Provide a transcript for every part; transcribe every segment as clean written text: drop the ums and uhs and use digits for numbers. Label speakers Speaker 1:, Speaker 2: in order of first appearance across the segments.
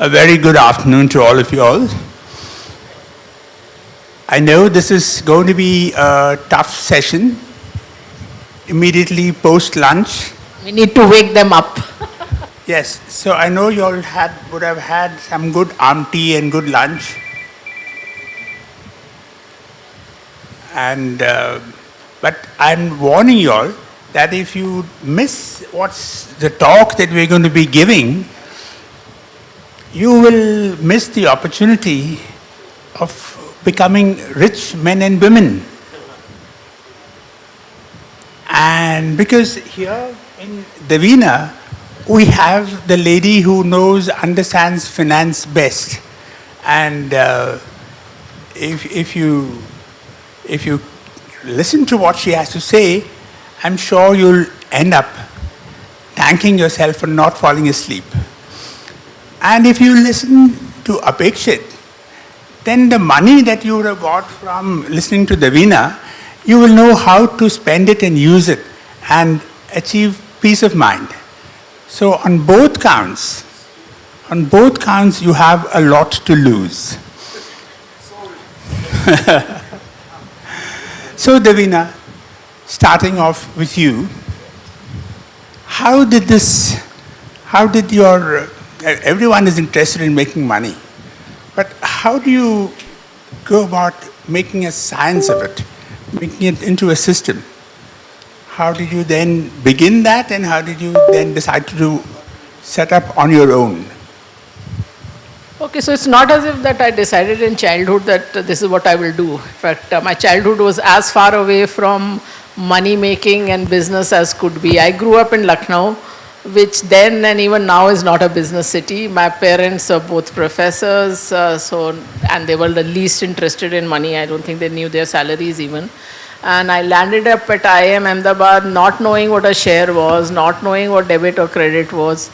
Speaker 1: A very good afternoon to all of you all. I know this is going to be a tough session. Immediately post-lunch.
Speaker 2: We need to wake them up.
Speaker 1: Yes, so I know you all would have had some good arm tea and good lunch. And but I'm warning you all that if you miss what's the talk that we're going to be giving, you will miss the opportunity of becoming rich men and women. And because here in Devina, we have the lady who understands finance best. And if you listen to what she has to say, I'm sure you'll end up thanking yourself for not falling asleep. And if you listen to Apekshit, then the money that you would have got from listening to Devina, you will know how to spend it and use it and achieve peace of mind. So on both counts, you have a lot to lose. So Devina, starting off with you, everyone is interested in making money, but how do you go about making a science of it, making it into a system? How did you then begin that, and how did you then decide to set up on your own?
Speaker 2: Okay, so it's not as if that I decided in childhood that this is what I will do. In fact, my childhood was as far away from money making and business as could be. I grew up in Lucknow, which then and even now is not a business city. My parents are both professors, and they were the least interested in money. I don't think they knew their salaries even. And I landed up at IIM Ahmedabad not knowing what a share was, not knowing what debit or credit was,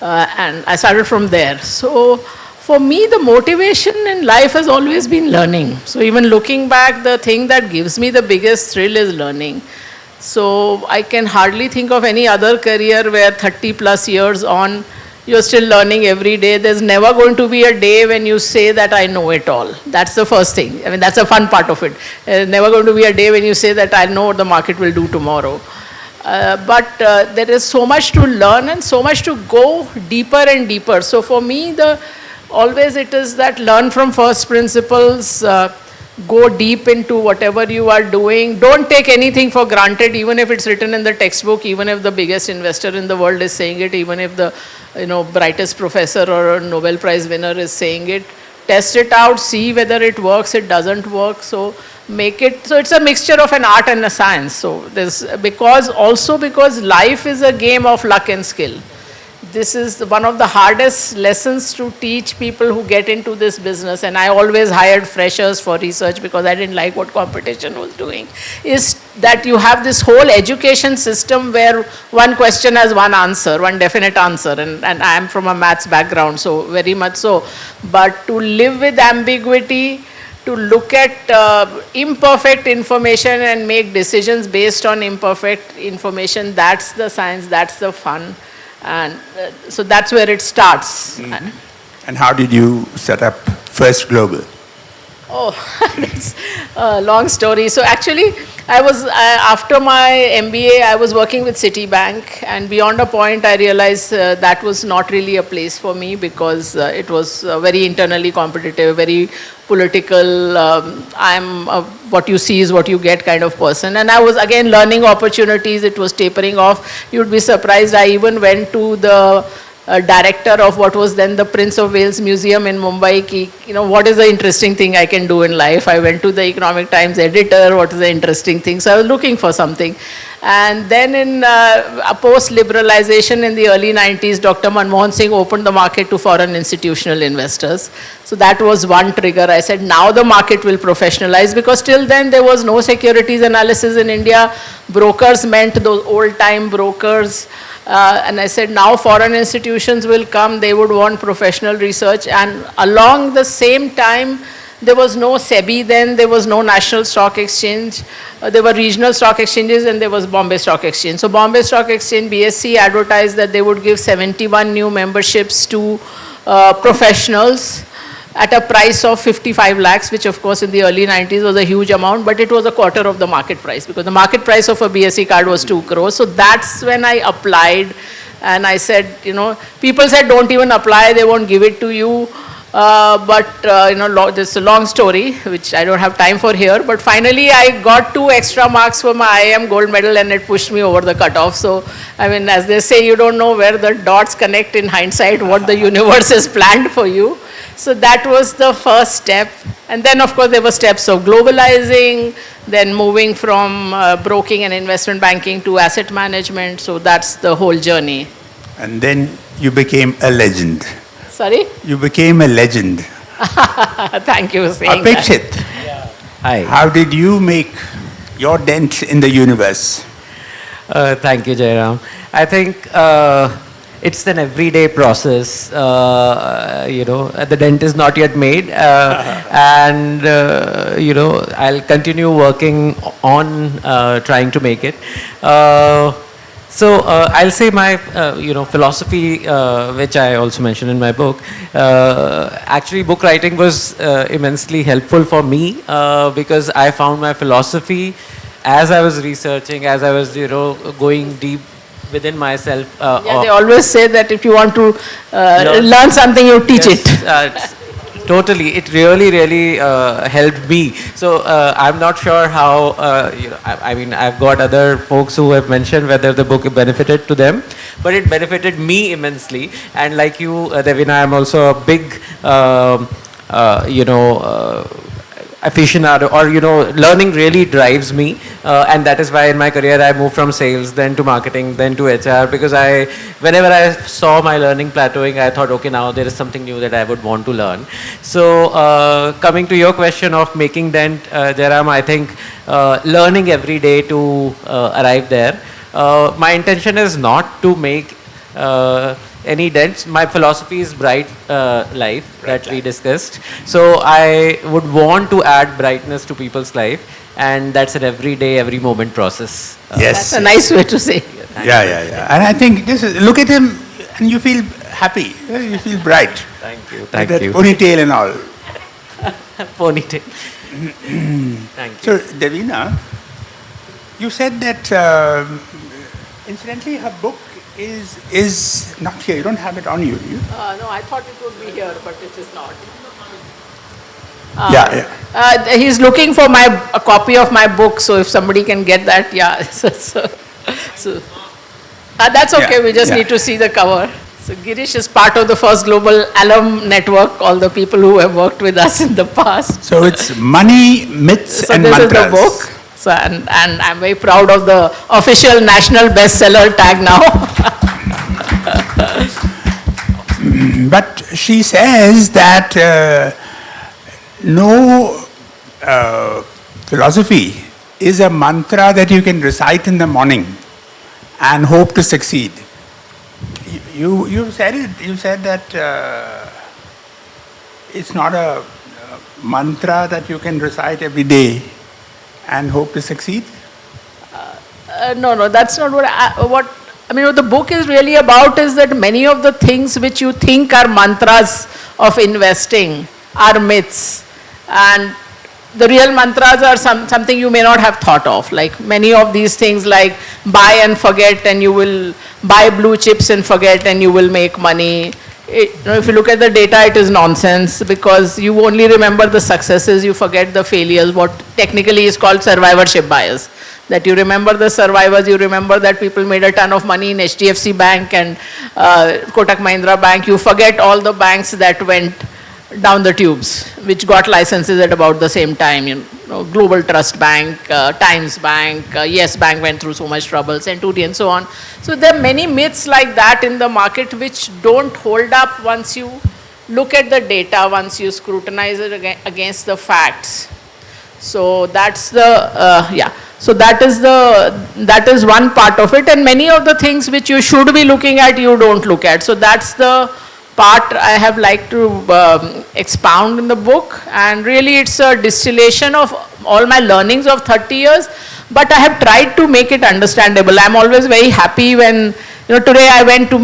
Speaker 2: and I started from there. So for me, the motivation in life has always been learning. So even looking back, the thing that gives me the biggest thrill is learning. So I can hardly think of any other career where 30 plus years on, you're still learning every day. There's never going to be a day when you say that I know it all. That's the first thing. I mean, that's a fun part of it. There's never going to be a day when you say that I know what the market will do tomorrow. But there is so much to learn and so much to go deeper and deeper. So for me, always it is that learn from first principles, go deep into whatever you are doing. Don't take anything for granted, even if it's written in the textbook, even if the biggest investor in the world is saying it, even if the brightest professor or a Nobel Prize winner is saying it. Test it out, see whether it works, it doesn't work. So make it, so it's a mixture of an art and a science. So because life is a game of luck and skill. This is one of the hardest lessons to teach people who get into this business, and I always hired freshers for research because I didn't like what competition was doing, is that you have this whole education system where one question has one answer, one definite answer, and I am from a maths background, so very much so. But to live with ambiguity, to look at imperfect information and make decisions based on imperfect information, that's the science, that's the fun. And so that's where it starts.
Speaker 1: Mm-hmm. And how did you set up First Global?
Speaker 2: Oh, that's a long story. So actually, I was, after my MBA, I was working with Citibank, and beyond a point, I realized that was not really a place for me because it was very internally competitive, very political. I'm what you see is what you get kind of person. And I was, again, learning opportunities. It was tapering off. You'd be surprised. I even went to the director of what was then the Prince of Wales Museum in Mumbai. What is the interesting thing I can do in life? I went to the Economic Times editor, what is the interesting thing? So I was looking for something. And then in post-liberalization in the early 90s, Dr. Manmohan Singh opened the market to foreign institutional investors. So that was one trigger. I said, now the market will professionalize, because till then there was no securities analysis in India. Brokers meant those old-time brokers. And I said, now foreign institutions will come, they would want professional research. And along the same time, there was no SEBI then, there was no National Stock Exchange. There were regional stock exchanges, and there was Bombay Stock Exchange. So Bombay Stock Exchange, BSE, advertised that they would give 71 new memberships to professionals at a price of 55 lakhs, which of course in the early 90s was a huge amount, but it was a quarter of the market price because the market price of a BSc card was 2 crores. So that's when I applied and I said, people said don't even apply, they won't give it to you. This is a long story, which I don't have time for here. But finally, I got 2 extra marks for my IIM gold medal, and it pushed me over the cutoff. So, as they say, you don't know where the dots connect in hindsight, what the universe has planned for you. So that was the first step. And then, of course, there were steps of globalizing, then moving from broking and investment banking to asset management. So that's the whole journey.
Speaker 1: And then you became a legend.
Speaker 2: Sorry?
Speaker 1: You became a legend.
Speaker 2: Thank you for saying
Speaker 1: Apekshit,
Speaker 3: Yeah. Hi.
Speaker 1: how did you make your dent in the universe?
Speaker 3: Thank you, Jairam. I think it's an everyday process. The dent is not yet made, and I'll continue working on trying to make it. I'll say my philosophy, which I also mentioned in my book. Actually, book writing was immensely helpful for me because I found my philosophy as I was researching, as I was going deep within myself.
Speaker 2: They always say that if you want to learn something, you teach it.
Speaker 3: Totally, it really helped me. So I'm not sure how. I've got other folks who have mentioned whether the book benefited to them, but it benefited me immensely. And like you, Devina, I'm also a big, aficionado, or learning really drives me, and that is why in my career I moved from sales, then to marketing, then to HR, because whenever I saw my learning plateauing, I thought, okay, now there is something new that I would want to learn. So coming to your question of making dent, Jairam, I think learning every day to arrive there. My intention is not to make any dents. My philosophy is bright life that we discussed. So I would want to add brightness to people's life, and that's an everyday, every moment process.
Speaker 1: Yes.
Speaker 2: That's a nice way to say.
Speaker 1: Yeah. And I think look at him and you feel happy. You feel bright.
Speaker 3: Thank you.
Speaker 1: With
Speaker 3: Thank
Speaker 1: that
Speaker 3: you.
Speaker 1: ponytail and all.
Speaker 3: Ponytail. Thank you.
Speaker 1: So, Devina, you said that, incidentally, her book is not here. You don't have it on you, do you?
Speaker 2: No, I thought it would be here, but it is not.
Speaker 1: Yeah.
Speaker 2: He's looking for a copy of my book, so if somebody can get that, yeah. That's okay,
Speaker 1: Yeah,
Speaker 2: we just
Speaker 1: yeah.
Speaker 2: need to see the cover. So Girish is part of the first global alum network, all the people who have worked with us in the past.
Speaker 1: So it's money, myths,
Speaker 2: So
Speaker 1: and
Speaker 2: this
Speaker 1: mantras.
Speaker 2: is the book. So, and I'm very proud of the official national bestseller tag now.
Speaker 1: But she says that no philosophy is a mantra that you can recite in the morning and hope to succeed. You said it. You said that it's not a mantra that you can recite every day and hope to succeed.
Speaker 2: No, that's not what what the book is really about is that many of the things which you think are mantras of investing are myths, and the real mantras are something you may not have thought of. Like many of these things, like buy and forget, and you will buy blue chips and forget, and you will make money. If you look at the data, it is nonsense because you only remember the successes, you forget the failures, what technically is called survivorship bias. That you remember the survivors, you remember that people made a ton of money in HDFC Bank and Kotak Mahindra Bank. You forget all the banks that went down the tubes, which got licenses at about the same time. Global Trust Bank, Times Bank, Yes Bank went through so much trouble, Century and so on. So there are many myths like that in the market which don't hold up once you look at the data, once you scrutinize it against the facts. So that's the, So that is one part of it, and many of the things which you should be looking at, you don't look at. So that's the part I have liked to expound in the book, and really it's a distillation of all my learnings of 30 years, but I have tried to make it understandable. I'm always very happy when today I went to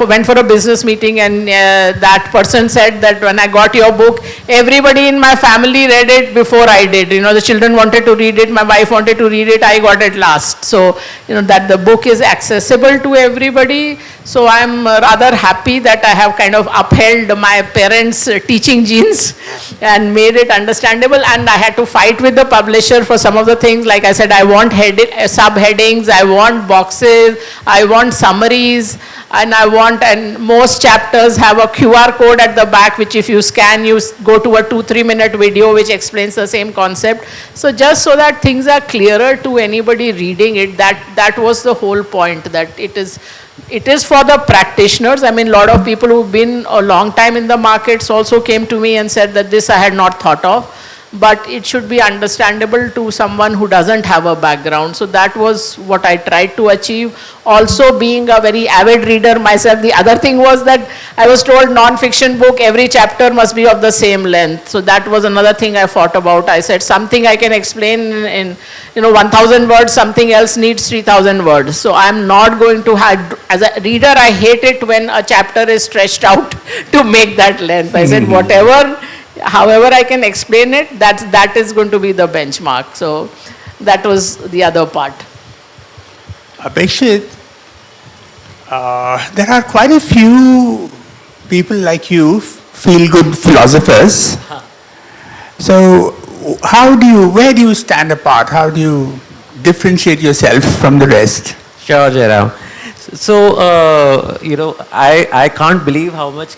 Speaker 2: went for a business meeting, and that person said that when I got your book, everybody in my family read it before I did. The children wanted to read it, my wife wanted to read it, I got it last. So, that the book is accessible to everybody. So I'm rather happy that I have kind of upheld my parents' teaching genes and made it understandable. And I had to fight with the publisher for some of the things. Like I said, I want subheadings, I want boxes, I want summaries, and most chapters have a QR code at the back, which if you scan, you go to a 2-3 minute video which explains the same concept. So just so that things are clearer to anybody reading it, that was the whole point, that it is for the practitioners. I mean, a lot of people who've been a long time in the markets also came to me and said that this I had not thought of, but it should be understandable to someone who doesn't have a background. So that was what I tried to achieve. Also, being a very avid reader myself, the other thing was that I was told non-fiction book, every chapter must be of the same length. So that was another thing I thought about. I said something I can explain in 1,000 words, something else needs 3,000 words. So I'm not going to have, as a reader, I hate it when a chapter is stretched out to make that length. I said however I can explain it, that is going to be the benchmark. So that was the other part.
Speaker 1: Apekshit, there are quite a few people like you, feel-good philosophers. So where do you stand apart? How do you differentiate yourself from the rest?
Speaker 3: Sure, Jairam. So, I can't believe how much,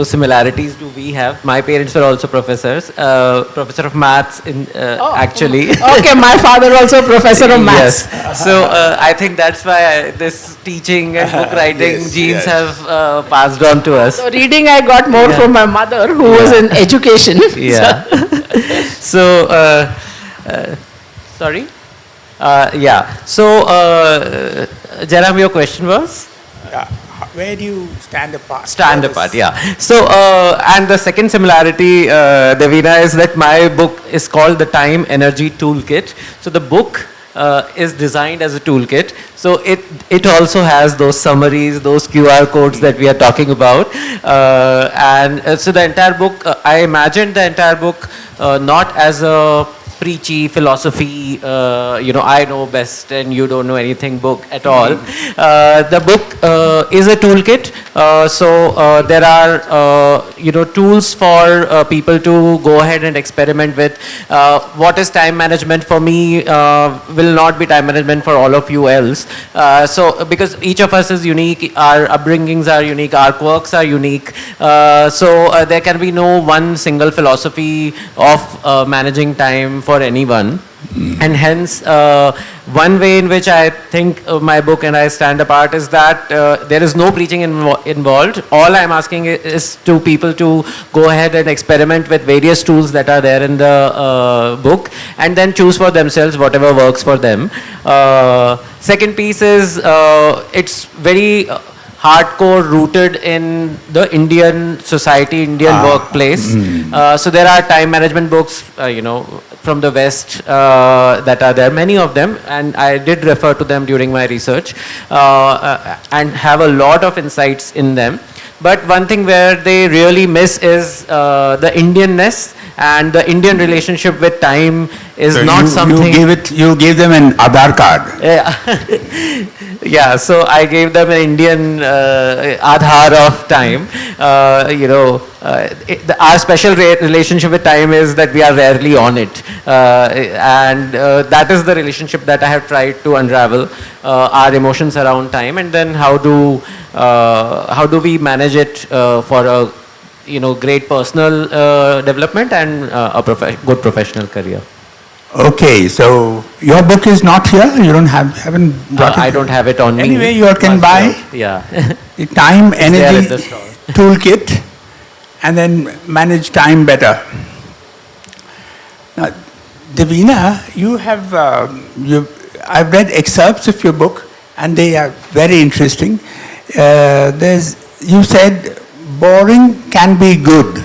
Speaker 3: similarities do we have. My parents were also professors, professor of maths actually.
Speaker 2: Okay, my father also professor of maths.
Speaker 3: Yes. So, I think that's why this teaching and book writing genes have passed on to us.
Speaker 2: So, reading I got more from my mother, who was in education.
Speaker 3: Yeah. So, sorry? So, Jairam, your question was?
Speaker 1: Where do you stand apart?
Speaker 3: Stand apart, yeah. So, and the second similarity, Devina, is that my book is called The Time Energy Toolkit. So, the book is designed as a toolkit. So, it also has those summaries, those QR codes that we are talking about. So, the entire book, I imagined the entire book not as a preachy philosophy, I know best and you don't know anything book at all. The book is a toolkit. So there are, tools for people to go ahead and experiment with. What is time management for me will not be time management for all of you else. So because each of us is unique, our upbringings are unique, our quirks are unique. So there can be no one single philosophy of managing time for anyone. And hence, one way in which I think my book and I stand apart is that there is no preaching involved. All I'm asking is to people to go ahead and experiment with various tools that are there in the book and then choose for themselves whatever works for them. Second piece is it's very hardcore rooted in the Indian society, Indian workplace. So there are time management books, from the West that are there, many of them, and I did refer to them during my research and have a lot of insights in them. But one thing where they really miss is the Indianness, and the Indian relationship with time is
Speaker 1: so
Speaker 3: not something.
Speaker 1: You gave them an Aadhaar card.
Speaker 3: Yeah, so I gave them an Indian Aadhaar of time. Our special relationship with time is that we are rarely on it, and that is the relationship that I have tried to unravel, our emotions around time, and then how do we manage it for a great personal development and a good professional career.
Speaker 1: Okay, so your book is not here. You haven't brought it.
Speaker 3: I don't have it on me.
Speaker 1: Anyway, you can buy the Time Energy Toolkit and then manage time better. Now, Devina, I've read excerpts of your book and they are very interesting. You said boring can be good.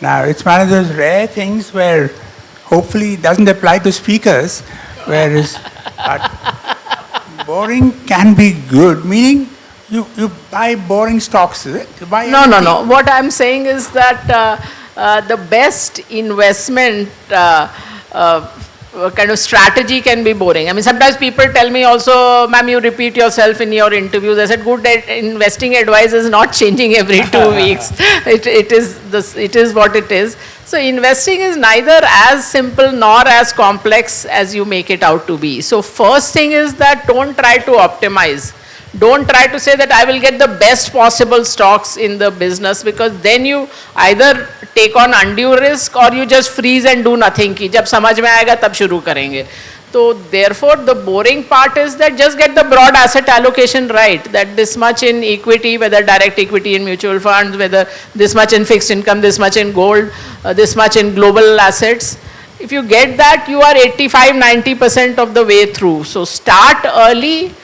Speaker 1: Now, it's one of those rare things where hopefully it doesn't apply to speakers, whereas boring can be good, meaning you buy boring stocks, is it? You buy
Speaker 2: No, no,
Speaker 1: anything.
Speaker 2: no. What I'm saying is that the best investment kind of strategy can be boring. I mean, sometimes people tell me also, ma'am, you repeat yourself in your interviews. I said, good investing advice is not changing every 2 weeks. It is what it is. So investing is neither as simple nor as complex as you make it out to be. So first thing is that don't try to optimize. Don't try to say that I will get the best possible stocks in the business, because then you either take on undue risk or you just freeze and do nothing ki jab samajh mein aayega tab shuru karenge. So therefore the boring part is that just get the broad asset allocation right, that this much in equity, whether direct equity in mutual funds, whether this much in fixed income, this much in gold, this much in global assets. If you get that, you are 85-90% of the way through. So start early.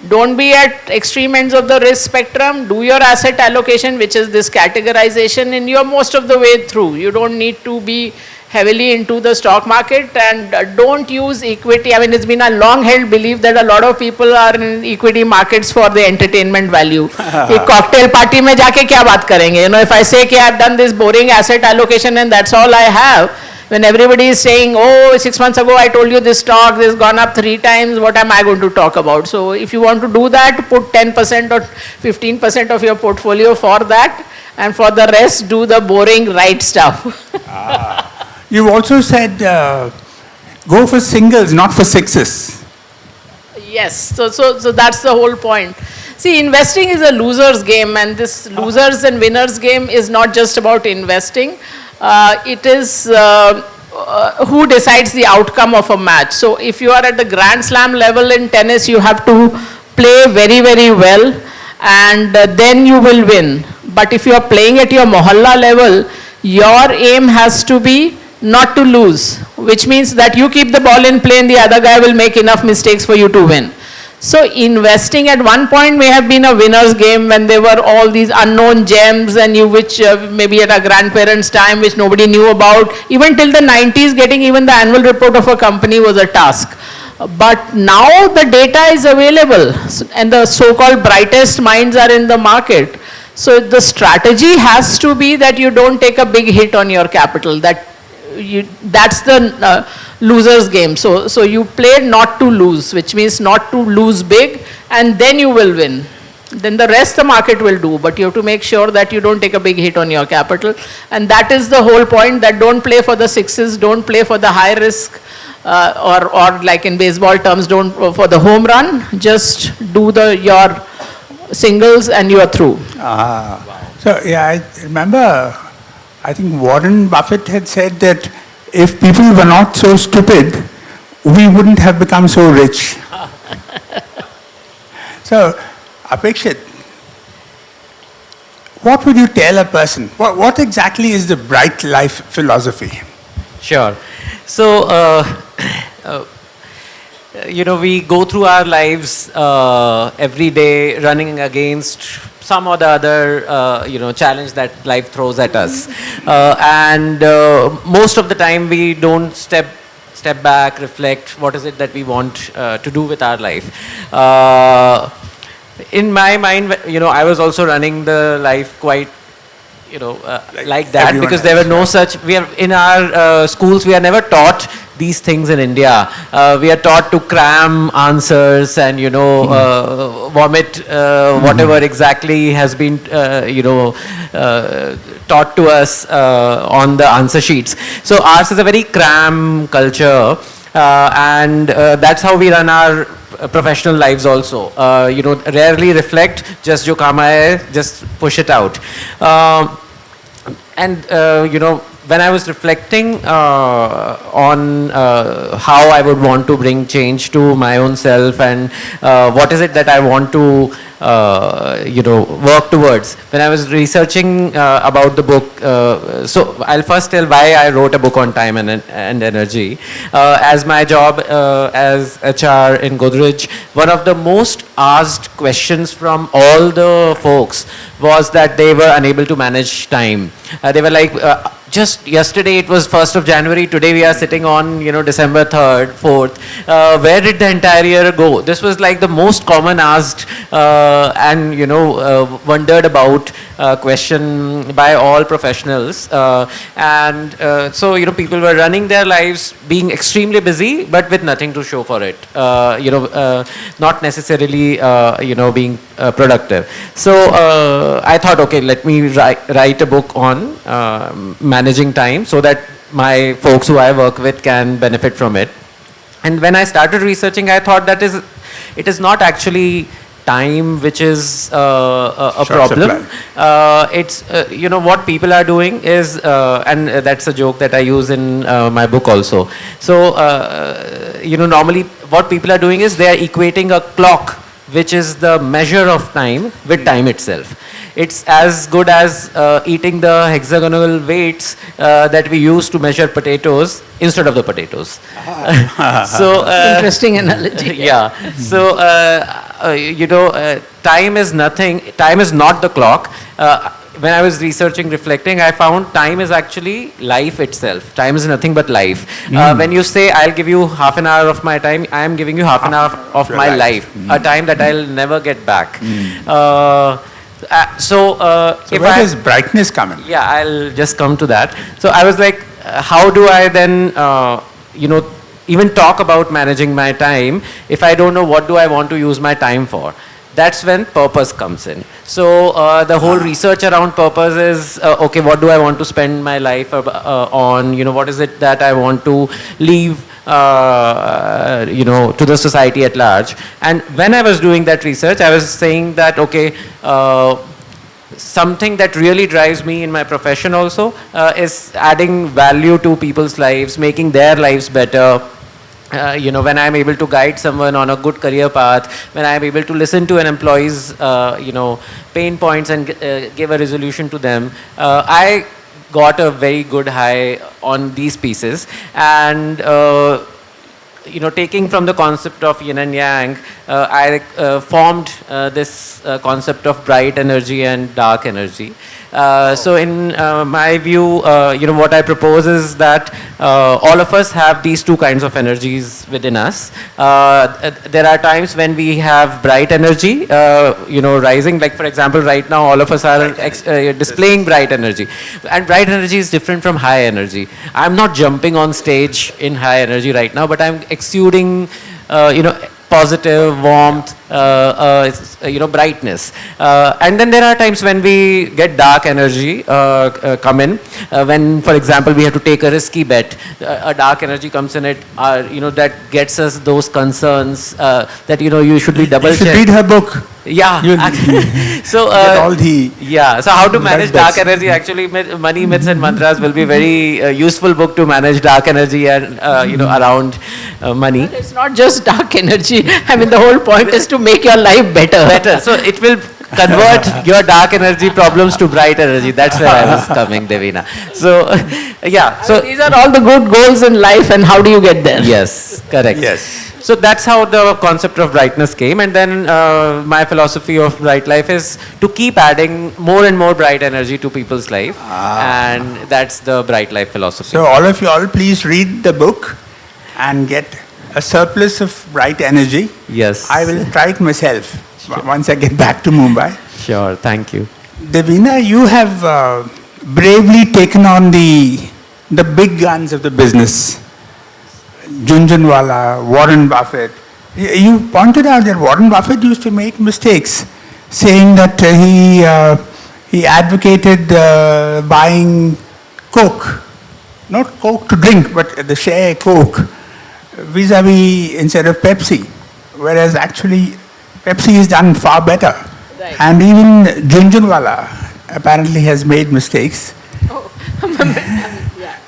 Speaker 2: Don't be at extreme ends of the risk spectrum. Do your asset allocation, which is this categorization, and you're most of the way through. You don't need to be heavily into the stock market, and don't use equity. I mean, it's been a long held belief that a lot of people are in equity markets for the entertainment value. A cocktail party mein jaake kya baat karenge? You know, if I say कि I've done this boring asset allocation and that's all I have, when everybody is saying, oh, 6 months ago I told you this stock, this has gone up 3 times, what am I going to talk about? So if you want to do that, put 10% or 15% of your portfolio for that, and for the rest, do the boring right stuff.
Speaker 1: You also said go for singles, not for sixes.
Speaker 2: Yes, so that's the whole point. See, investing is a loser's game, and this losers and winners game is not just about investing. It is who decides the outcome of a match. So if you are at the Grand Slam level in tennis, you have to play very, very well, and then you will win. But if you are playing at your mohalla level, your aim has to be not to lose, which means that you keep the ball in play and the other guy will make enough mistakes for you to win. So investing at one point may have been a winner's game when there were all these unknown gems, and which maybe at our grandparents' time, which nobody knew about. Even till the 90s, getting even the annual report of a company was a task. But now the data is available, and the so-called brightest minds are in the market. So the strategy has to be that you don't take a big hit on your capital. That's the loser's game. So you play not to lose, which means not to lose big, and then you will win. Then the rest the market will do, but you have to make sure that you don't take a big hit on your capital. And that is the whole point, that don't play for the sixes, don't play for the high risk, or like in baseball terms, don't for the home run. Just do your singles and you are through.
Speaker 1: So yeah, I remember, I think Warren Buffett had said that if people were not so stupid, we wouldn't have become so rich. So, Apekshit, what would you tell a person? What exactly is the bright life philosophy?
Speaker 3: Sure. So, we go through our lives every day running against some or the other, challenge that life throws at us. And most of the time we don't step back, reflect, what is it that we want to do with our life. In my mind, I was also running the life quite, like that, because there were no such, in our schools, we are never taught these things in India. We are taught to cram answers and, vomit whatever exactly has been, taught to us on the answer sheets. So ours is a very cram culture, and that's how we run our professional lives also. Rarely reflect, just jo kaam hai, just push it out. When I was reflecting on how I would want to bring change to my own self, and what is it that I want to work towards. When I was researching about the book, so I'll first tell why I wrote a book on time and energy. As my job as HR in Godrej, one of the most asked questions from all the folks was that they were unable to manage time. They were like, just yesterday it was 1st of January, today we are sitting on, December 3rd, 4th. Where did the entire year go? This was like the most common asked and, wondered about question by all professionals. So, people were running their lives being extremely busy, but with nothing to show for it. Not necessarily, being productive. So, I thought, okay, let me write a book on managing time so that my folks who I work with can benefit from it. And when I started researching, I thought that it is not actually time which is a problem. It's, what people are doing is, and that's a joke that I use in my book also. So, normally what people are doing is they are equating a clock, which is the measure of time, with time itself. It's as good as eating the hexagonal weights that we use to measure potatoes instead of the potatoes. So
Speaker 2: interesting analogy.
Speaker 3: Yeah. So time is nothing. Time is not the clock. When I was researching, reflecting, I found time is actually life itself. Time is nothing but life. When you say, I'll give you half an hour of my time, I am giving you half an hour of my life. A time that I'll never get back. So
Speaker 1: where does brightness come in?
Speaker 3: Yeah, I'll just come to that. So I was like, how do I then, even talk about managing my time if I don't know what do I want to use my time for? That's when purpose comes in. So the whole research around purpose is, okay, what do I want to spend my life on? What is it that I want to leave, to the society at large? And when I was doing that research, I was saying that, okay, something that really drives me in my profession also is adding value to people's lives, making their lives better. When I'm able to guide someone on a good career path, when I'm able to listen to an employee's, pain points and give a resolution to them, I got a very good high on these pieces. And, taking from the concept of yin and yang, I formed this concept of bright energy and dark energy. So in my view, what I propose is that all of us have these two kinds of energies within us. There are times when we have bright energy, rising. Like for example, right now all of us are displaying bright energy. And bright energy is different from high energy. I'm not jumping on stage in high energy right now, but I'm exuding, positive, warmth, brightness. And then there are times when we get dark energy come in. When, for example, we have to take a risky bet, a dark energy comes in it, that gets us those concerns that, you should be double checked.
Speaker 1: You should read her book.
Speaker 3: Yeah. So,
Speaker 1: all the
Speaker 3: so how to manage dark energy? Actually, Money, Myths and Mantras will be very useful book to manage dark energy and, around money.
Speaker 2: But it's not just dark energy. I mean, the whole point is to make your life better.
Speaker 3: So it will convert your dark energy problems to bright energy. That's where I was coming, Devina. So, yeah. So
Speaker 2: these are all the good goals in life, and how do you get there?
Speaker 3: Yes, correct.
Speaker 1: Yes.
Speaker 3: So that's how the concept of brightness came. And then my philosophy of bright life is to keep adding more and more bright energy to people's life. And that's the bright life philosophy.
Speaker 1: So all of you all, please read the book and get a surplus of bright energy.
Speaker 3: Yes.
Speaker 1: I will try it myself once I get back to Mumbai.
Speaker 3: Sure, thank you.
Speaker 1: Devina, you have bravely taken on the big guns of the business. Jhunjhunwala, Warren Buffett. You pointed out that Warren Buffett used to make mistakes, saying that he advocated buying Coke, not Coke to drink, but the share Coke, vis-a-vis instead of Pepsi, whereas actually Pepsi is done far better.
Speaker 2: Right.
Speaker 1: And even Jhunjhunwala apparently has made mistakes.
Speaker 2: Oh. Yeah.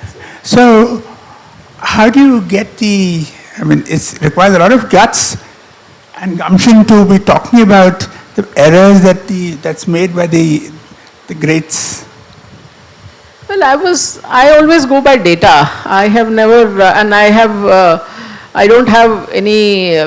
Speaker 1: So how do you get it requires a lot of guts and gumption to be talking about the errors that's made by the greats?
Speaker 2: Well, I always go by data. I have never, and I don't have any, I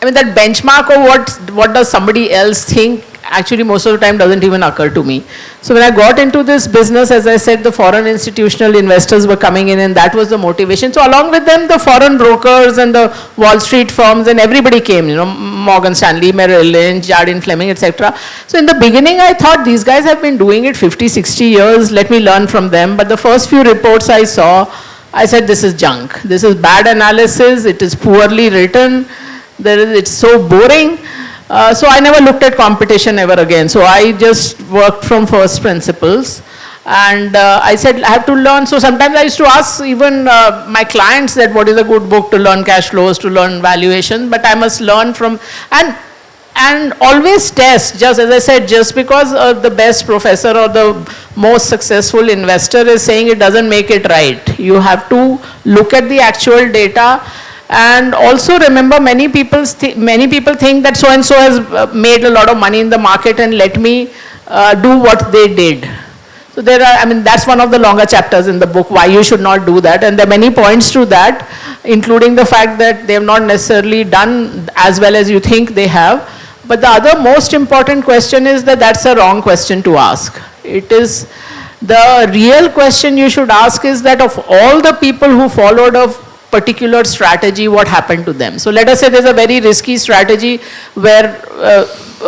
Speaker 2: mean, that benchmark of what does somebody else think, actually most of the time doesn't even occur to me. So when I got into this business, as I said, the foreign institutional investors were coming in and that was the motivation. So along with them, the foreign brokers and the Wall Street firms and everybody came, Morgan Stanley, Merrill Lynch, Jardine Fleming, etc. So in the beginning, I thought these guys have been doing it 50, 60 years, let me learn from them. But the first few reports I saw, I said, this is junk. This is bad analysis. It is poorly written. It's so boring. So I never looked at competition ever again. So I just worked from first principles. And I said, I have to learn. So sometimes I used to ask even my clients that what is a good book to learn cash flows, to learn valuation. But I must learn from, and always test, just as I said, just because the best professor or the most successful investor is saying it doesn't make it right. You have to look at the actual data. And also remember, many people think that so-and-so has made a lot of money in the market and let me do what they did. So that's one of the longer chapters in the book, why you should not do that. And there are many points to that, including the fact that they have not necessarily done as well as you think they have. But the other most important question is that that's a wrong question to ask. It is, the real question you should ask is that of all the people who followed a particular strategy, what happened to them. So let us say there's a very risky strategy where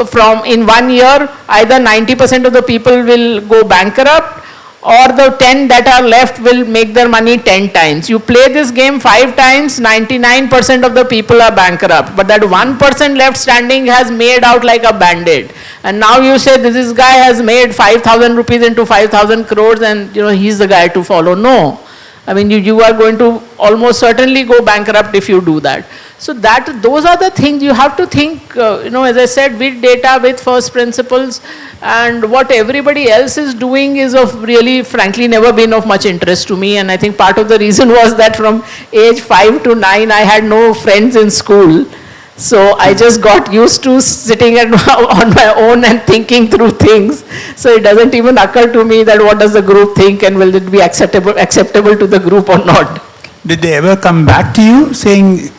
Speaker 2: from in 1 year, either 90% of the people will go bankrupt or the 10 that are left will make their money 10 times. You play this game 5 times, 99% of the people are bankrupt. But that 1% left standing has made out like a bandit. And now you say this guy has made 5,000 rupees into 5,000 crores and he's the guy to follow. No. I mean, you are going to almost certainly go bankrupt if you do that. So those are the things you have to think, as I said, with data, with first principles, and what everybody else is doing is of really, frankly, never been of much interest to me. And I think part of the reason was that from age 5 to 9, I had no friends in school. So I just got used to sitting on my own and thinking through things. So it doesn't even occur to me that what does the group think and will it be acceptable to the group or not.
Speaker 1: Did they ever come back to you saying,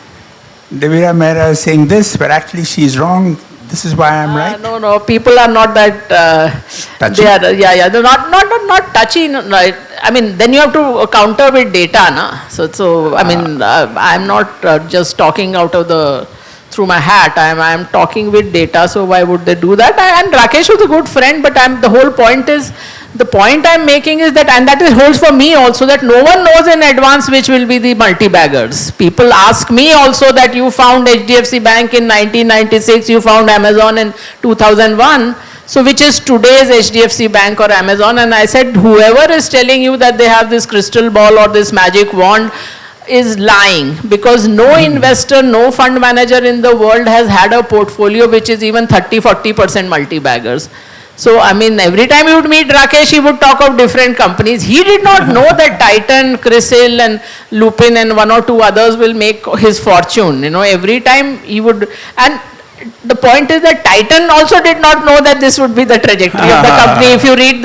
Speaker 1: Devina Mehra is saying this, but actually she's wrong, this is why I'm right?
Speaker 2: No, people are not that,
Speaker 1: touchy?
Speaker 2: they're not touchy. No, I mean, then you have to counter with data. So I mean, I'm not just talking out of through my hat. I'm talking with data, so why would they do that? And Rakesh was a good friend, but the point I'm making is that, and that holds for me also, that no one knows in advance which will be the multi-baggers. People ask me also that you found HDFC Bank in 1996, you found Amazon in 2001. So which is today's HDFC Bank or Amazon? And I said, whoever is telling you that they have this crystal ball or this magic wand is lying, because no investor, no fund manager in the world has had a portfolio which is even 30-40% multi-baggers. So, I mean, every time you would meet Rakesh, he would talk of different companies. He did not know that Titan, Crisil and Lupin and one or two others will make his fortune. Every time he would, and the point is that Titan also did not know that this would be the trajectory of the company. If you read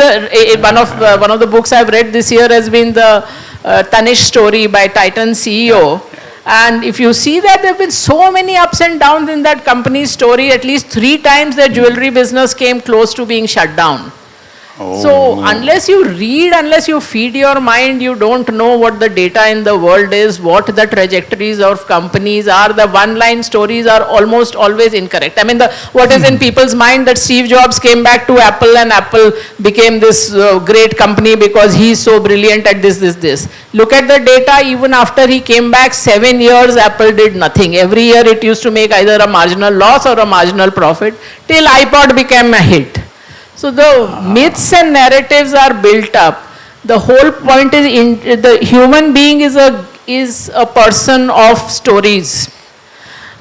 Speaker 2: one of the books I've read this year has been the Tanish story by Titan CEO. And if you see that there have been so many ups and downs in that company's story, at least 3 times their jewelry business came close to being shut down. So unless you read, unless you feed your mind, you don't know what the data in the world is, what the trajectories of companies are. The one-line stories are almost always incorrect. I mean, what is in people's mind that Steve Jobs came back to Apple and Apple became this great company because he's so brilliant at this. Look at the data. Even after he came back, 7 years, Apple did nothing. Every year it used to make either a marginal loss or a marginal profit till iPod became a hit. So the myths and narratives are built up. The whole point is the human being is a person of stories.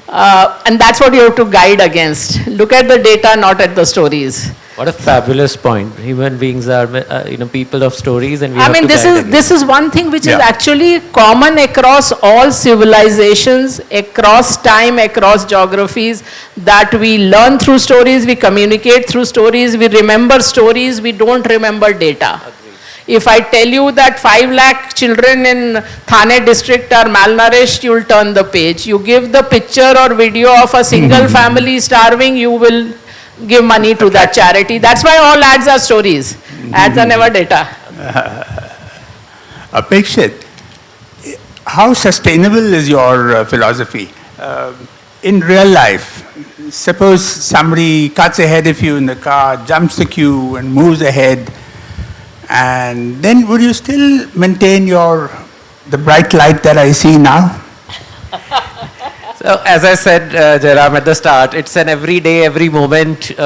Speaker 2: And that's what you have to guide against. Look at the data, not at the stories.
Speaker 3: What a fabulous point. Human beings are, people of stories, and we
Speaker 2: I
Speaker 3: have
Speaker 2: mean,
Speaker 3: to guide them.
Speaker 2: this is one thing which is
Speaker 1: Yeah.
Speaker 2: actually common across all civilizations, across time, across geographies, that we learn through stories, we communicate through stories, we remember stories, we don't remember data. If I tell you that 5 lakh children in Thane district are malnourished, you'll turn the page. You give the picture or video of a single family starving, you will give money to that charity. That's why all ads are stories. Ads are never data.
Speaker 1: Apekshit, how sustainable is your philosophy? In real life, suppose somebody cuts ahead of you in the car, jumps the queue and moves ahead, and then would you still maintain the bright light that I see now?
Speaker 3: So, as I said, Jairam, at the start, it's an every day, every moment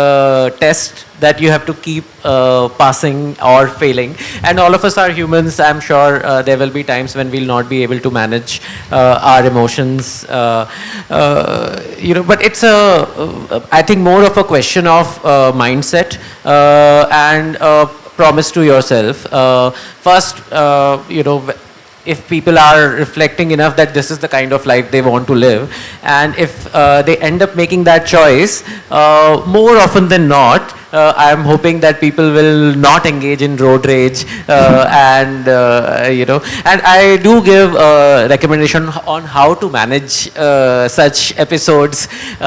Speaker 3: test that you have to keep passing or failing. And all of us are humans. I'm sure there will be times when we'll not be able to manage our emotions. But it's I think more of a question of mindset and promise to yourself. First, if people are reflecting enough that this is the kind of life they want to live, and if they end up making that choice, more often than not, I'm hoping that people will not engage in road rage, and I do give a recommendation on how to manage such episodes, in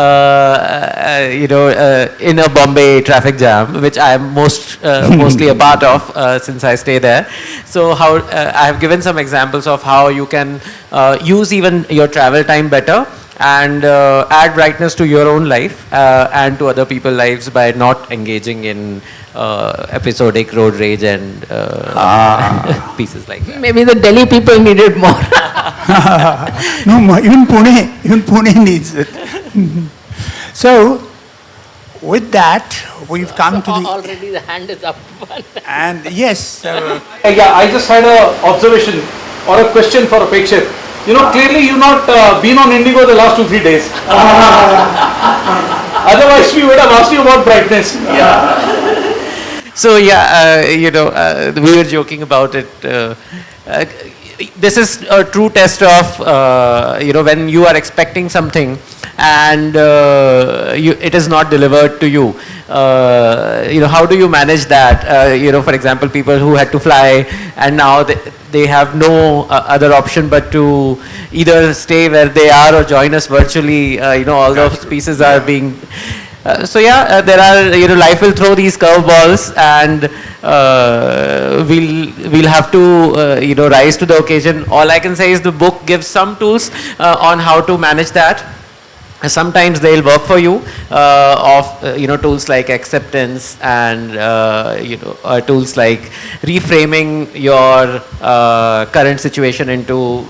Speaker 3: a Bombay traffic jam, which I am mostly a part of since I stay there. So I have given some examples of how you can use even your travel time better and add brightness to your own life and to other people's lives by not engaging in episodic road rage and pieces like that.
Speaker 2: Maybe the Delhi people needed more.
Speaker 1: No, even Pune needs it. So, with that, we've come to the...
Speaker 2: Already the hand is up.
Speaker 1: And yes,
Speaker 4: Yeah, I just had a observation or a question for Apekshit. Clearly you've not been on Indigo the last 2-3 days. Otherwise, we would have asked you about brightness.
Speaker 3: So we were joking about it. This is a true test of when you are expecting something and it is not delivered to you. How do you manage that? For example, people who had to fly and now they have no other option but to either stay where they are or join us virtually. All those pieces are being... there are, life will throw these curveballs and we'll have to, rise to the occasion. All I can say is the book gives some tools on how to manage that. Sometimes they'll work for you, tools like acceptance and, tools like reframing your current situation into,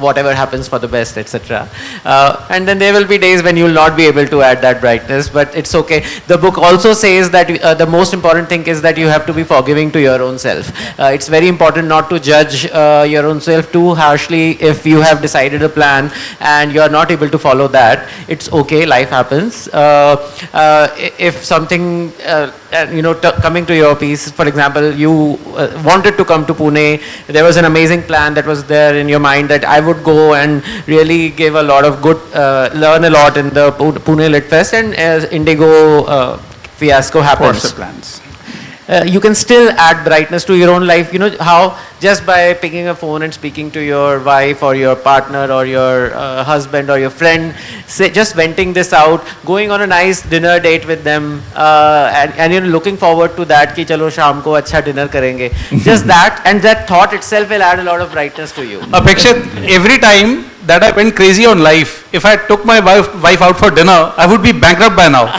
Speaker 3: whatever happens for the best, etc. And then there will be days when you will not be able to add that brightness, but it's okay. The book also says that the most important thing is that you have to be forgiving to your own self. It's very important not to judge your own self too harshly if you have decided a plan and you are not able to follow that. It's okay, life happens. If something, coming to your piece, for example, you wanted to come to Pune, there was an amazing plan that was there in your mind that I would go and really give a lot of good, learn a lot in the Pune Lit Fest, and as Indigo fiasco happens.
Speaker 1: course of plans.
Speaker 3: You can still add brightness to your own life. How just by picking a phone and speaking to your wife or your partner or your husband or your friend, just venting this out, going on a nice dinner date with them, and looking forward to that ki chalo sham ko acha dinner karenge. Just that, and that thought itself will add a lot of brightness to you.
Speaker 4: Apekshit, every time that I went crazy on life, if I took my wife out for dinner, I would be bankrupt by now.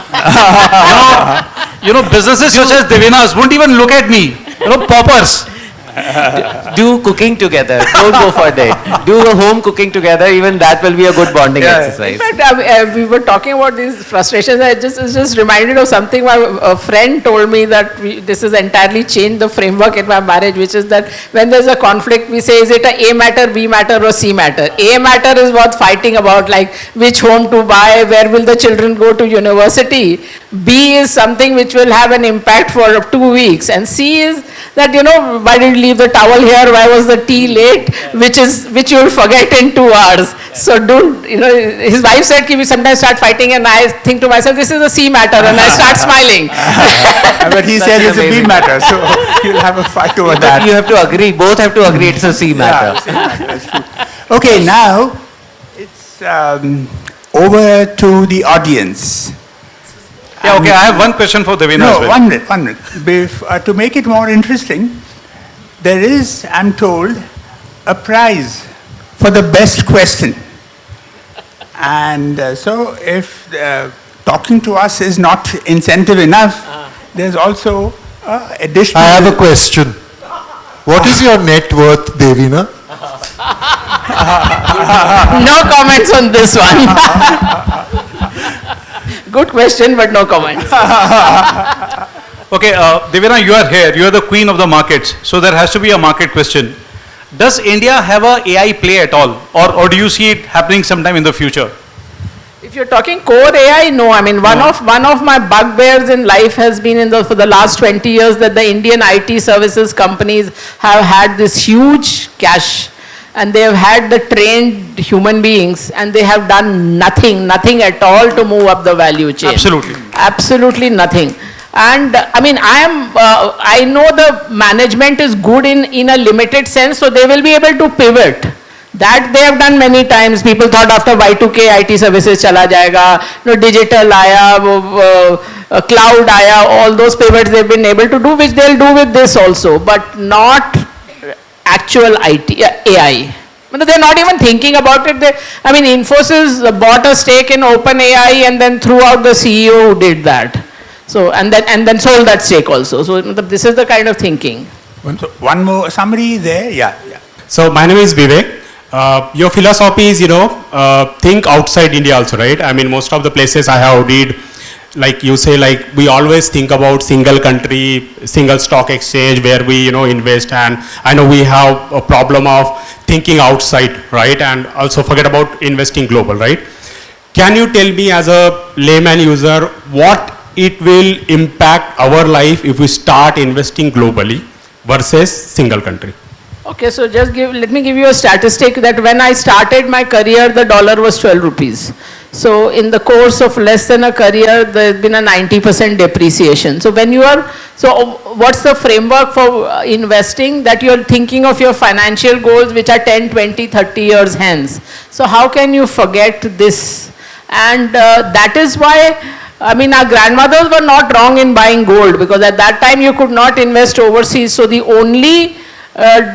Speaker 4: Businesses such as Devina's won't even look at me. Paupers.
Speaker 3: Do cooking together. Don't go for a date. Do a home cooking together. Even that will be a good bonding exercise.
Speaker 2: In fact, we were talking about these frustrations. I just reminded of something a friend told me that this has entirely changed the framework in my marriage, which is that when there's a conflict, we say, is it a matter, B matter or C matter? A matter is worth fighting about, like which home to buy, where will the children go to university. B is something which will have an impact for 2 weeks. And C is that, why did you leave the towel here? Why was the tea late? Which you will forget in 2 hours. So don't, his wife said, we sometimes start fighting and I think to myself, this is a C matter, and I start smiling.
Speaker 1: But he said it's a B matter, so you'll have a fight over that.
Speaker 3: You have to agree, both have to agree it's a C matter.
Speaker 1: C matter, that's true. Okay, now it's over to the audience.
Speaker 4: Yeah, okay, I have one question for Devina as
Speaker 1: No,
Speaker 4: well.
Speaker 1: 1 minute, 1 minute. To make it more interesting, there is, I'm told, a prize for the best question. And so if talking to us is not incentive enough, there's also additional...
Speaker 5: I have a question. What is your net worth, Devina?
Speaker 2: No comments on this one. Good question, but no comments.
Speaker 4: Okay, Devina, you are here. You are the queen of the markets. So there has to be a market question. Does India have a AI play at all? Or do you see it happening sometime in the future?
Speaker 2: If you're talking core AI, no. I mean, one of my bugbears in life has been for the last 20 years that the Indian IT services companies have had this huge cash, and they have had the trained human beings, and they have done nothing at all to move up the value chain.
Speaker 4: Absolutely.
Speaker 2: Absolutely nothing. And I mean, I know the management is good in a limited sense, so they will be able to pivot. That they have done many times. People thought after Y2K IT services chala jayega, digital aaya, cloud aaya, all those pivots they've been able to do, which they'll do with this also, but not actual AI. They're not even thinking about it. Infosys bought a stake in OpenAI and then threw out the CEO who did that. So and then sold that stake also. So this is the kind of thinking.
Speaker 1: So one more summary there. Yeah.
Speaker 6: So my name is Vivek. Your philosophy is, think outside India also, right? I mean, most of the places I have read, like you say, like we always think about single country, single stock exchange where we, invest. And I know we have a problem of thinking outside, right? And also forget about investing global, right? Can you tell me as a layman user, what it will impact our life if we start investing globally versus single country?
Speaker 2: Okay, so let me give you a statistic that when I started my career, the dollar was 12 rupees. So in the course of less than a career, there's been a 90% depreciation. So what's the framework for investing? That you're thinking of your financial goals, which are 10, 20, 30 years hence. So how can you forget this? And that is why, our grandmothers were not wrong in buying gold, because at that time you could not invest overseas. So the only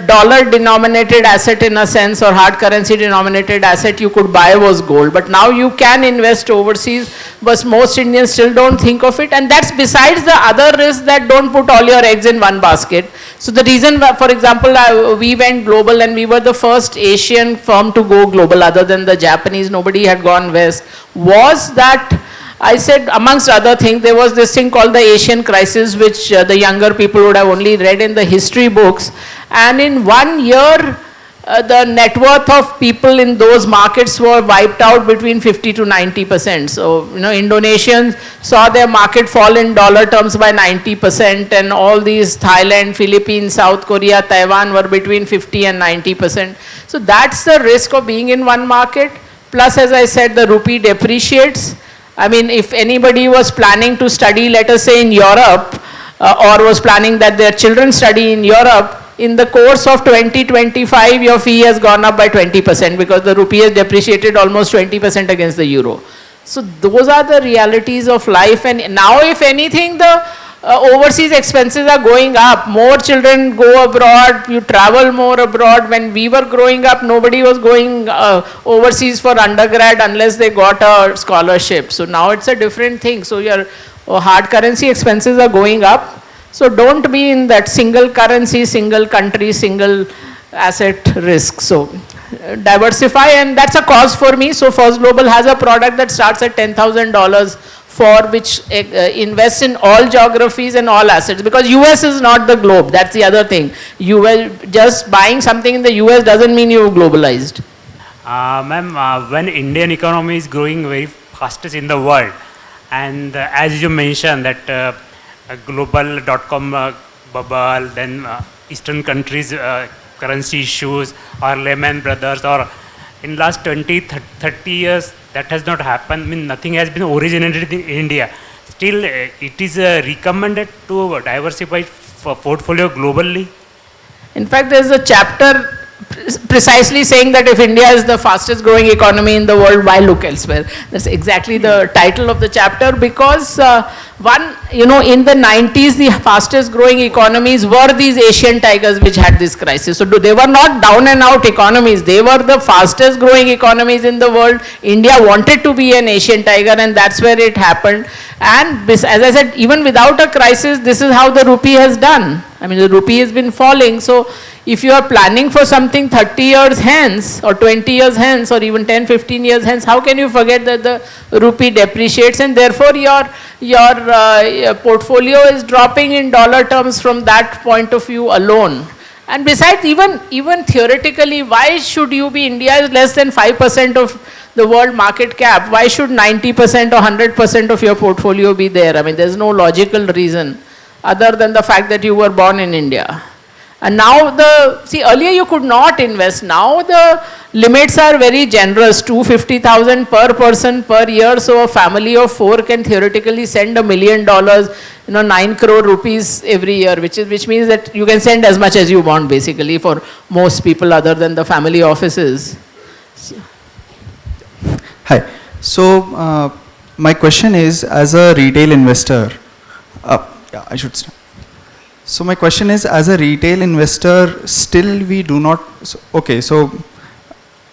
Speaker 2: dollar denominated asset in a sense, or hard currency denominated asset you could buy was gold. But now you can invest overseas, but most Indians still don't think of it. And that's besides the other risk that don't put all your eggs in one basket. So the reason, for example, we went global and we were the first Asian firm to go global other than the Japanese, nobody had gone west, was that I said, amongst other things, there was this thing called the Asian crisis, which the younger people would have only read in the history books. And in 1 year, the net worth of people in those markets were wiped out between 50 to 90%. So, Indonesians saw their market fall in dollar terms by 90%, and all these Thailand, Philippines, South Korea, Taiwan were between 50 and 90%. So that's the risk of being in one market. Plus, as I said, the rupee depreciates. If anybody was planning to study, let us say in Europe, or was planning that their children study in Europe, in the course of 2025, your fee has gone up by 20% because the rupee has depreciated almost 20% against the euro. So those are the realities of life. And now, if anything, the overseas expenses are going up. More children go abroad, you travel more abroad. When we were growing up, nobody was going overseas for undergrad unless they got a scholarship. So now it's a different thing. So your hard currency expenses are going up. So don't be in that single currency, single country, single asset risk. So diversify, and that's a cause for me. So First Global has a product that starts at $10,000 for which invests in all geographies and all assets, because US is not the globe. That's the other thing. Just buying something in the US doesn't mean you've globalized.
Speaker 7: Ma'am, when Indian economy is growing very fastest in the world, And as you mentioned that a global dot-com bubble, then Eastern countries currency issues, or Lehman Brothers, or in last 20, 30 years, that has not happened. I mean, nothing has been originated in India. Still, it is recommended to diversify portfolio globally.
Speaker 2: In fact, there's a chapter precisely saying that if India is the fastest growing economy in the world, why look elsewhere? That's exactly the title of the chapter, because in the 90s, the fastest growing economies were these Asian tigers which had this crisis. So they were not down and out economies. They were the fastest growing economies in the world. India wanted to be an Asian tiger, and that's where it happened. And as I said, even without a crisis, this is how the rupee has done. I mean, the rupee has been falling. So if you are planning for something 30 years hence, or 20 years hence, or even 10, 15 years hence, how can you forget that the rupee depreciates, and therefore your portfolio is dropping in dollar terms from that point of view alone. And besides, even theoretically, why should you be, India is less than 5% of the world market cap. Why should 90% or 100% of your portfolio be there? I mean, there's no logical reason other than the fact that you were born in India. And now earlier you could not invest. Now the limits are very generous, 250,000 per person per year. So a family of 4 can theoretically send $1 million, 9 crore rupees every year, which means that you can send as much as you want basically for most people other than the family offices.
Speaker 8: Hi. So my question is, as a retail investor, I should start. So my question is, as a retail investor, still we do not, so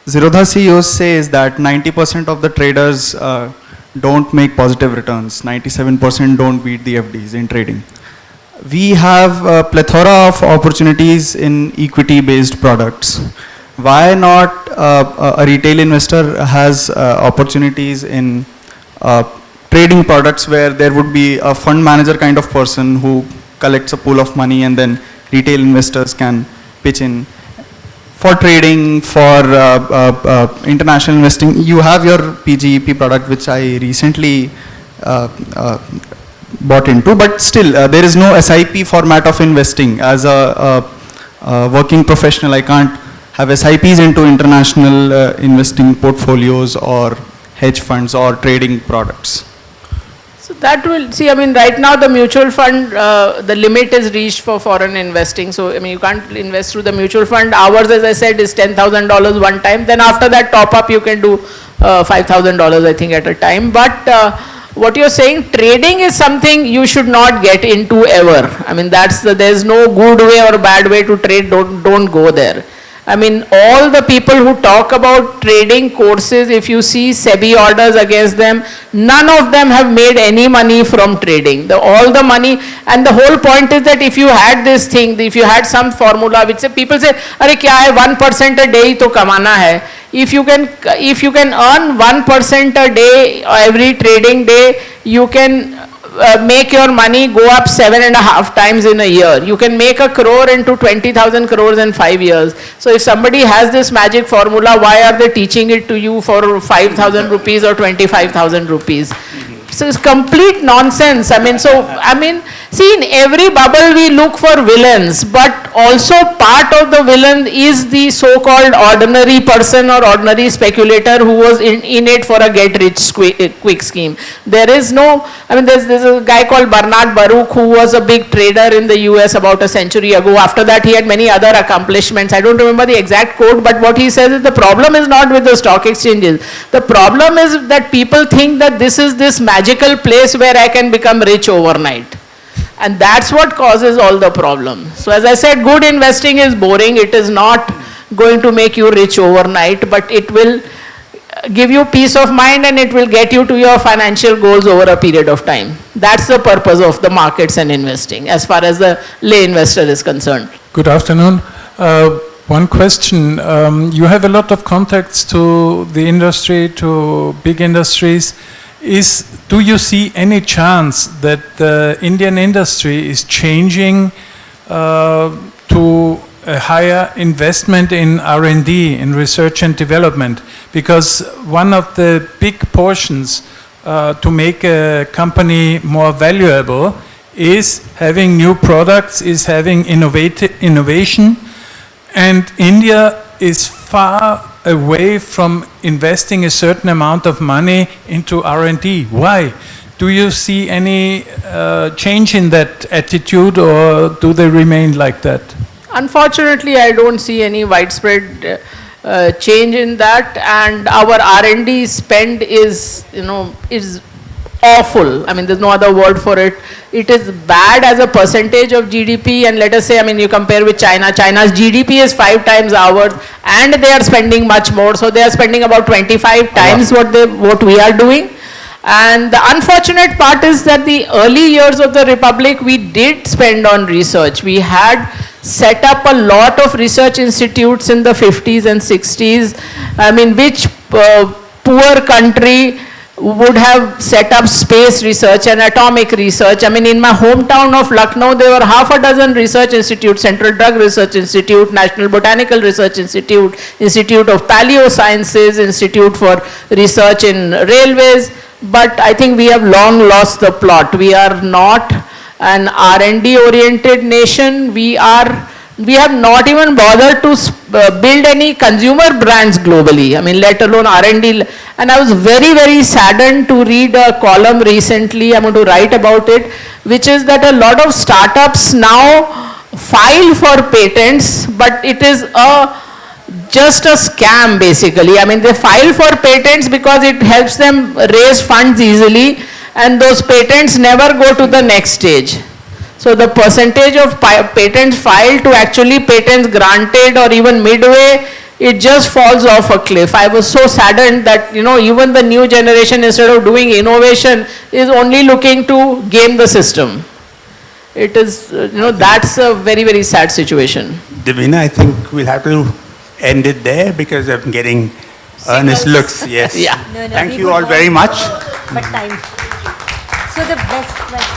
Speaker 8: Zerodha CEO says that 90% of the traders don't make positive returns, 97% don't beat the FDs in trading. We have a plethora of opportunities in equity-based products. Why not a retail investor has opportunities in trading products where there would be a fund manager kind of person who collects a pool of money, and then retail investors can pitch in for trading, for international investing. You have your PGEP product, which I recently bought into, but still there is no SIP format of investing. As a working professional, I can't have SIPs into international investing portfolios or hedge funds or trading products.
Speaker 2: So that will, right now the mutual fund, the limit is reached for foreign investing. So, you can't invest through the mutual fund. Ours, as I said, is $10,000 one time. Then after that top up, you can do $5,000, I think, at a time. But what you're saying, trading is something you should not get into ever. There's no good way or bad way to trade. Don't go there. All the people who talk about trading courses, if you see SEBI orders against them, none of them have made any money from trading. All the money, and the whole point is that if you had this thing, if you had some formula, which people say, "Arey kya hai, 1% a day to kamana hai." If you can earn 1% a day every trading day, you can make your money go up 7.5 times in a year. You can make 1 crore into 20,000 crores in 5 years. So if somebody has this magic formula, why are they teaching it to you for 5,000 rupees or 25,000 rupees? So it's complete nonsense. See, in every bubble we look for villains, but also part of the villain is the so-called ordinary person or ordinary speculator who was in it for a get-rich-quick scheme. There's a guy called Bernard Baruch who was a big trader in the US about a century ago. After that, he had many other accomplishments. I don't remember the exact quote, but what he says is the problem is not with the stock exchanges. The problem is that people think that this is this magical place where I can become rich overnight. And that's what causes all the problems. So as I said, good investing is boring. It is not going to make you rich overnight, but it will give you peace of mind and it will get you to your financial goals over a period of time. That's the purpose of the markets and investing as far as the lay investor is concerned.
Speaker 9: Good afternoon. One question. You have a lot of contacts to the industry, to big industries. Do you see any chance that the Indian industry is changing to a higher investment in R&D, in research and development? Because one of the big portions to make a company more valuable is having new products, is having innovation, and India is far away from investing a certain amount of money into R&D. Why? Do you see any change in that attitude, or do they remain like that?
Speaker 2: Unfortunately, I don't see any widespread change in that, and our R&D spend is awful. I mean, there's no other word for it. It is bad as a percentage of GDP, and let us say, I mean, you compare with China. China's GDP is 5 times ours, and they are spending much more. So they are spending about 25 times what we are doing. And the unfortunate part is that the early years of the Republic, we did spend on research. We had set up a lot of research institutes in the 50s and 60s. I mean, which poor country would have set up space research and atomic research? I mean, in my hometown of Lucknow, there were half a dozen research institutes: Central Drug Research Institute, National Botanical Research Institute, Institute of Paleo Sciences, Institute for Research in Railways. But I think we have long lost the plot. We are not an R&D oriented nation. We have not even bothered to build any consumer brands globally. I mean, let alone R&D. And I was very, very saddened to read a column recently, I'm going to write about it, which is that a lot of startups now file for patents, but it is just a scam basically. I mean, they file for patents because it helps them raise funds easily, and those patents never go to the next stage. So the percentage of patents filed to actually patents granted or even midway, it just falls off a cliff. I was so saddened that, even the new generation, instead of doing innovation, is only looking to game the system. It is, that's a very, very sad situation.
Speaker 1: Devina, I think we'll have to end it there because I'm getting earnest looks. Yes.
Speaker 2: Yeah.
Speaker 10: No,
Speaker 1: Thank
Speaker 10: we
Speaker 1: you
Speaker 10: would
Speaker 1: all
Speaker 10: want
Speaker 1: very much.
Speaker 10: But time. So the best question.